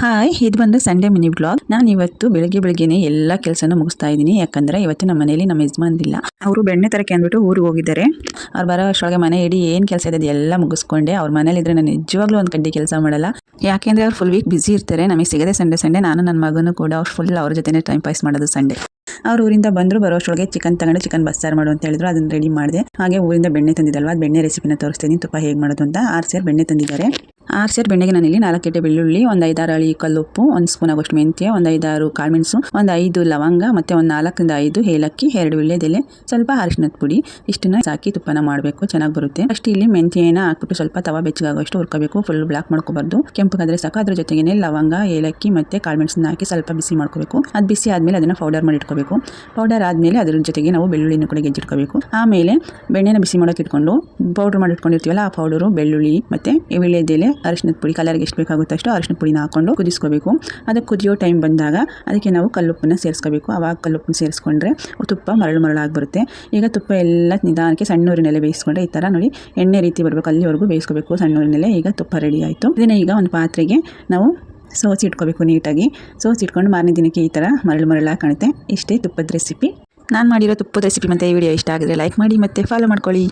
Hi, ಇದು ಬಂದು Sunday mini blog. ನಾನು ಇವತ್ತು ಬೆಳಗ್ಗೆನೇ ಎಲ್ಲ ಕೆಲಸನ ಮುಗಿಸ್ತಾ ಇದ್ದೀನಿ. ಯಾಕಂದರೆ ಇವತ್ತು ನಮ್ಮ ಮನೇಲಿ ನಮ್ಮ ಯಜಮಾನ್ದಿಲ್ಲ. ಅವರು ಬೆಣ್ಣೆ ತರಕ್ಕೆ ಅಂದ್ಬಿಟ್ಟು ಊರಿಗೆ ಹೋಗಿದ್ದಾರೆ. ಅವ್ರು ಬರೋ ಅಷ್ಟೊಳಗೆ ಮನೆ ಇಡೀ ಏನು ಕೆಲಸ ಇದೆ ಎಲ್ಲ ಮುಗಿಸ್ಕೊಂಡೆ. ಅವ್ರ ಮನೇಲಿದ್ರೆ ನಾನು ನಿಜವಾಗ್ಲೂ ಒಂದು ಕಡ್ಡಿ ಕೆಲಸ ಮಾಡಲ್ಲ. ಯಾಕೆಂದರೆ ಅವ್ರು ಫುಲ್ ವೀಕ್ ಬಿಸಿ ಇರ್ತಾರೆ. ನಮಗೆ ಸಿಗದೆ ಸಂಡೇ ನಾನು ನನ್ನ ಮಗನೂ ಕೂಡ ಅವ್ರ ಜೊತೆ ಟೈಮ್ ಪಾಸ್ ಮಾಡೋದು ಸಂಡೇ. ಅವ್ರು ಊರಿಂದ ಬಂದರು. ಬರೋಷ್ಟೊಳಗೆ ಚಿಕನ್ ತಗೊಂಡು ಚಿಕನ್ ಬಸ್ಸಾರು ಮಾಡು ಅಂತ ಹೇಳಿದ್ರು. ಅದನ್ನು ರೆಡಿ ಮಾಡಿದೆ. ಹಾಗೆ ಊರಿಂದ ಬೆಣ್ಣೆ ತಂದಿದ್ದಲ್ವ, ಅದು ಬೆಣ್ಣೆ ರೆಸಿಪಿನ ತೋರಿಸ್ತೀನಿ. ತುಪ್ಪ ಹೇಗೆ ಮಾಡೋದು ಅಂತ. 6 ಸೇರು ಬೆಣ್ಣೆ ತಂದಿದ್ದಾರೆ. 6 ಸೇರು ಬೆಣ್ಣೆಗೆ ನಾನಿಲ್ಲಿ 4 ಗೆಡ್ಡೆ ಬೆಳ್ಳುಳ್ಳಿ, ಒಂದು 5-6 ಅಳಿ ಕಲ್ಲುಪ್ಪು, 1 ಸ್ಪೂನ್ ಆಗೋಷ್ಟು ಮೆಂತ್ಯ, ಒಂದು 5-6 ಕಾಳುಮೆಣಸು, ಒಂದು 5 ಲವಂಗ, ಮತ್ತು ಒಂದು 4-5 ಏಲಕ್ಕಿ, 2 ವೀಳ್ಯದೆಲೆ, ಸ್ವಲ್ಪ ಅರಿಶಿನದ ಪುಡಿ, ಇಷ್ಟನ್ನ ಹಾಕಿ ತುಪ್ಪನ ಮಾಡಬೇಕು. ಚೆನ್ನಾಗಿ ಬರುತ್ತೆ. ಅಷ್ಟು ಇಲ್ಲಿ ಮೆಂತ್ಯನ ಹಾಕ್ಬಿಟ್ಟು ಸ್ವಲ್ಪ ತವಾ ಬೆಚ್ಚಗಾಗೋಷ್ಟು ಹುರ್ಕೋಬೇಕು. ಫುಲ್ ಬ್ಲಾಕ್ ಮಾಡ್ಕೋಬಾರ್ದು, ಕೆಂಪಗಾದ್ರೆ ಸಾಕು. ಅದ್ರ ಜೊತೆಗೇನೆ ಲವಂಗ, ಏಲಕ್ಕಿ ಮತ್ತು ಕಾಳುಮೆಣಸನ್ನ ಹಾಕಿ ಸ್ವಲ್ಪ ಬಿಸಿ ಮಾಡ್ಕೋಬೇಕು. ಅದು ಬಿಸಿ ಆದಮೇಲೆ ಅದನ್ನು ಪೌಡರ್ ಮಾಡಿ ಇಟ್ಕೋಬೇಕು. ಪೌಡರ್ ಆದಮೇಲೆ ಅದ್ರ ಜೊತೆಗೆ ನಾವು ಬೆಳ್ಳುಳ್ಳಿನ ಕೂಡ ಗೆಜ್ಜಿಟ್ಕೋಬೇಕು. ಆಮೇಲೆ ಬೆಣ್ಣೆನ ಬಿಸಿ ಮಾಡೋಕೆ ಇಟ್ಕೊಂಡು ಪೌಡರ್ ಮಾಡಿ ಇಟ್ಕೊಂಡಿರ್ತೀವಲ್ಲ, ಆ ಪೌಡರು, ಬೆಳ್ಳುಳ್ಳಿ ಮತ್ತು ವೀಳ್ಯದೆಲೆ, ಅರಿಶಿನದ ಪುಡಿ, ಕಲರ್ಗೆ ಎಷ್ಟು ಬೇಕಾಗುತ್ತೋ ಅಷ್ಟು ಅರಿಶಿನದ ಪುಡಿನ ಹಾಕೊಂಡು ಕುದಿಸ್ಕೋಬೇಕು. ಅದಕ್ಕೆ ಕುದಿಯೋ ಟೈಮ್ ಬಂದಾಗ ಅದಕ್ಕೆ ನಾವು ಕಲ್ಲುಪ್ಪನ್ನ ಸೇರಿಸ್ಕೋಬೇಕು. ಆವಾಗ ಕಲ್ಲುಪ್ಪನ್ನ ಸೇರಿಸ್ಕೊಂಡ್ರೆ ತುಪ್ಪ ಮರಳಾಗಿ ಬರುತ್ತೆ. ಈಗ ತುಪ್ಪ ಎಲ್ಲ ನಿಧಾನಕ್ಕೆ ಸಣ್ಣೂರಿನೆಲೆ ಬೇಯಿಸ್ಕೊಂಡ್ರೆ ಈ ಥರ ನೋಡಿ ಎಣ್ಣೆ ರೀತಿ ಬರಬೇಕು. ಅಲ್ಲಿವರೆಗೂ ಬೇಯಿಸ್ಕೋಬೇಕು ಸಣ್ಣೂರಿನೆಲೆ. ಈಗ ತುಪ್ಪ ರೆಡಿ ಆಯಿತು. ಇದನ್ನು ಈಗ ಒಂದು ಪಾತ್ರೆಗೆ ನಾವು ಸೋಸಿಟ್ಕೋಬೇಕು. ನೀಟಾಗಿ ಸೋಸಿಟ್ಕೊಂಡು ಮಾರನೇ ದಿನಕ್ಕೆ ಈ ಥರ ಮರಳಾಗಿ ಕಾಣುತ್ತೆ. ಇಷ್ಟೇ ತುಪ್ಪದ ರೆಸಿಪಿ. ನಾನು ಮಾಡಿರೋ ತುಪ್ಪದ ರೆಸಿಪಿ ಮತ್ತು ಈ ವಿಡಿಯೋ ಇಷ್ಟ ಆಗಿದ್ರೆ ಲೈಕ್ ಮಾಡಿ ಮತ್ತು ಫಾಲೋ ಮಾಡ್ಕೊಳ್ಳಿ.